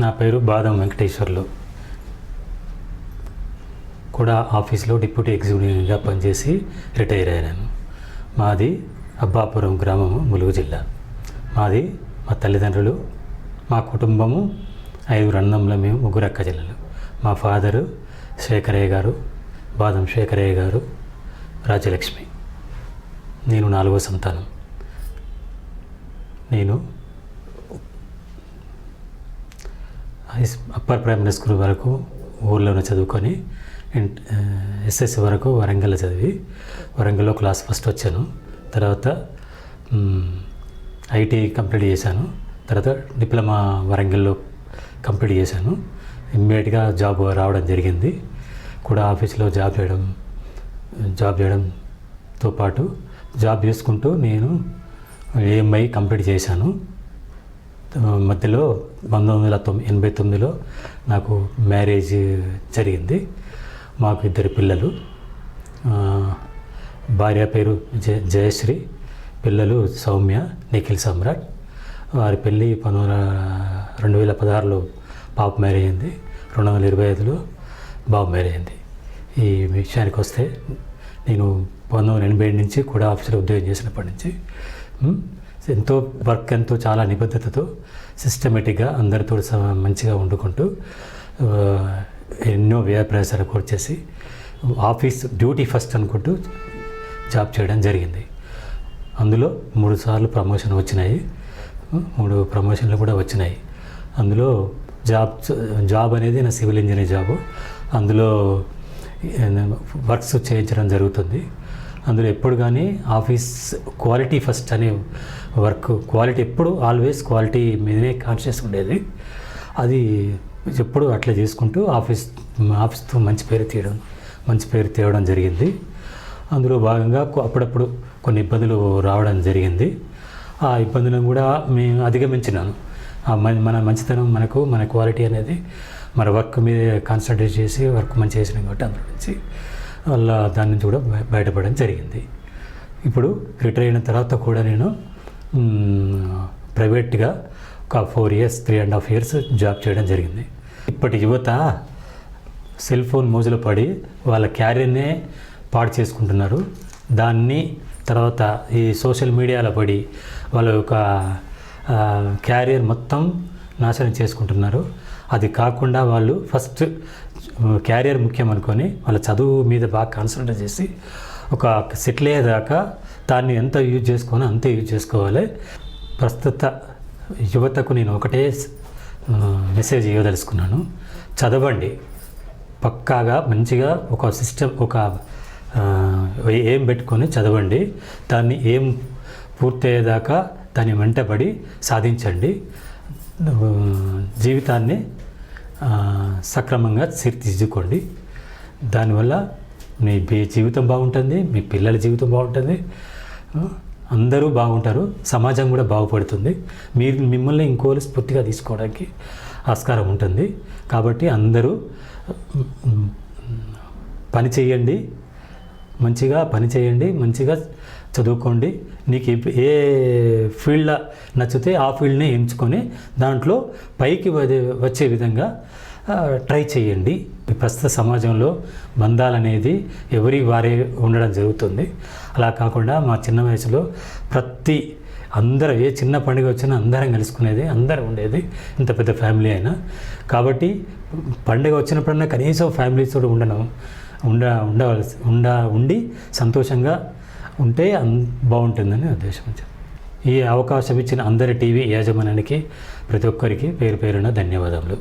నా పేరు బాదం వెంకటేశ్వర్లు. కూడా ఆఫీస్లో డిప్యూటీ ఎగ్జిక్యూటివ్గా పనిచేసి రిటైర్ అయ్యాను. మాది అబ్బాపురం గ్రామము, ములుగు జిల్లా. మాది మా తల్లిదండ్రులు, మా కుటుంబము 5 అన్నముల, మేము 3 అక్క చెల్లెలు. మా ఫాదరు శేఖరయ్య గారు, బాదం శేఖరయ్య గారు, రాజ్యలక్ష్మి. నేను 4వ సంతానం. నేను అప్పర్ ప్రైమరీ స్కూల్ వరకు ఊర్లోనే చదువుకొని ఎస్ఎస్సి వరకు వరంగల్లో చదివి వరంగల్లో క్లాస్ ఫస్ట్ వచ్చాను. తర్వాత ఐటీ కంప్లీట్ చేశాను. తర్వాత డిప్లొమా వరంగల్లో కంప్లీట్ చేశాను. ఇమ్మీడియట్గా జాబ్ రావడం జరిగింది. కూడా ఆఫీస్లో జాబ్ చేయడంతో పాటు జాబ్ చేసుకుంటూ నేను ఏఎంఐ కంప్లీట్ చేశాను. మధ్యలో 1989లో నాకు మ్యారేజ్ జరిగింది. మాకు 2 పిల్లలు. భార్య పేరు జయశ్రీ, పిల్లలు సౌమ్య, నిఖిల్ సమ్రాట్. వారి పెళ్ళి 2016లో పాప మ్యారేజ్ అయింది. 2025లో బాబు మ్యారేజ్ అయింది. ఈ విషయానికి వస్తే నేను 1987 నుంచి కూడా ఆఫీసులో ఉద్యోగం చేసినప్పటి నుంచి ఎంతో చాలా నిబద్ధతతో సిస్టమేటిక్గా అందరితో మంచిగా వండుకుంటూ ఎన్నో వ్యయ ప్రయాసాలు కూర్చేసి ఆఫీస్ డ్యూటీ ఫస్ట్ అనుకుంటూ జాబ్ చేయడం జరిగింది. అందులో 3 సార్లు ప్రమోషన్ వచ్చినాయి. 3 ప్రమోషన్లు కూడా వచ్చినాయి. అందులో జాబ్ అనేది నా సివిల్ ఇంజనీర్ జాబు. అందులో వర్క్స్ చేయించడం జరుగుతుంది. అందులో ఎప్పుడు కానీ ఆఫీస్ క్వాలిటీ ఫస్ట్ అనే వర్క్, క్వాలిటీ ఎప్పుడు ఆల్వేస్ క్వాలిటీ మీదనే కాన్షియస్ ఉండేది. అది ఎప్పుడు అట్లా చేసుకుంటూ ఆఫీస్తో మంచి పేరు తేవడం జరిగింది. అందులో భాగంగా అప్పుడప్పుడు కొన్ని ఇబ్బందులు రావడం జరిగింది. ఆ ఇబ్బందులను కూడా మేము అధిగమించినాను. మన మంచితనం, మన క్వాలిటీ అనేది మన వర్క్ మీద కాన్సన్ట్రేట్ చేసి వర్క్ మంచి చేసినాం కాబట్టి అందులో నుంచి దాని నుంచి కూడా బయటపడడం జరిగింది. ఇప్పుడు రిటైర్ అయిన తర్వాత కూడా నేను ప్రైవేట్గా ఒక 4 years 3.5 years జాబ్ చేయడం జరిగింది. ఇప్పటి యువత సెల్ ఫోన్ మోజులో పడి వాళ్ళ క్యారియర్నే పాడు చేసుకుంటున్నారు. దాన్ని తర్వాత ఈ సోషల్ మీడియాలో పడి వాళ్ళ యొక్క క్యారియర్ మొత్తం నాశనం చేసుకుంటున్నారు. అది కాకుండా వాళ్ళు ఫస్ట్ క్యారియర్ ముఖ్యం అనుకొని వాళ్ళ చదువు మీద బాగా కాన్సన్ట్రేట్ చేసి ఒక సెటిల్ అయ్యేదాకా దాన్ని ఎంత యూజ్ చేసుకోవాలో అంతే యూజ్ చేసుకోవాలి. ప్రస్తుత యువతకు నేను ఒకటే మెసేజ్ ఇవ్వదలుచుకున్నాను. చదవండి, పక్కాగా మంచిగా ఒక సిస్టమ్, ఒక ఏం పెట్టుకొని చదవండి. దాన్ని ఏం పూర్తయ్యేదాకా దాన్ని వెంటబడి సాధించండి. జీవితాన్ని సక్రమంగా తీర్చిదిద్దుకోండి. దానివల్ల మీ జీవితం బాగుంటుంది, మీ పిల్లల జీవితం బాగుంటుంది, అందరూ బాగుంటారు, సమాజం కూడా బాగుపడుతుంది. మిమ్మల్ని ఇంకోళ్ళు స్ఫూర్తిగా తీసుకోవడానికి ఆస్కారం ఉంటుంది. కాబట్టి అందరూ మంచిగా పని చేయండి, మంచిగా చదువుకోండి. నీకు ఏ ఫీల్డ్ నచ్చితే ఆ ఫీల్డ్ని ఎంచుకొని దాంట్లో పైకి వచ్చే విధంగా ట్రై చేయండి. ప్రస్తుత సమాజంలో బంధాలనేది ఎవరి వారే ఉండడం జరుగుతుంది. అలా కాకుండా మా చిన్న వయసులో అందరూ ఏ చిన్న పండుగ వచ్చినా అందరం కలుసుకునేది, అందరం ఉండేది, ఇంత పెద్ద ఫ్యామిలీ అయినా. కాబట్టి పండుగ వచ్చినప్పుడన్నా కనీసం ఫ్యామిలీతో ఉండి సంతోషంగా ఉంటే బాగుంటుందని ఉద్దేశం. ఈ అవకాశం ఇచ్చిన అందరి టీవీ యాజమాన్యానికి ప్రతి ఒక్కరికి పేరు పేరున ధన్యవాదములు.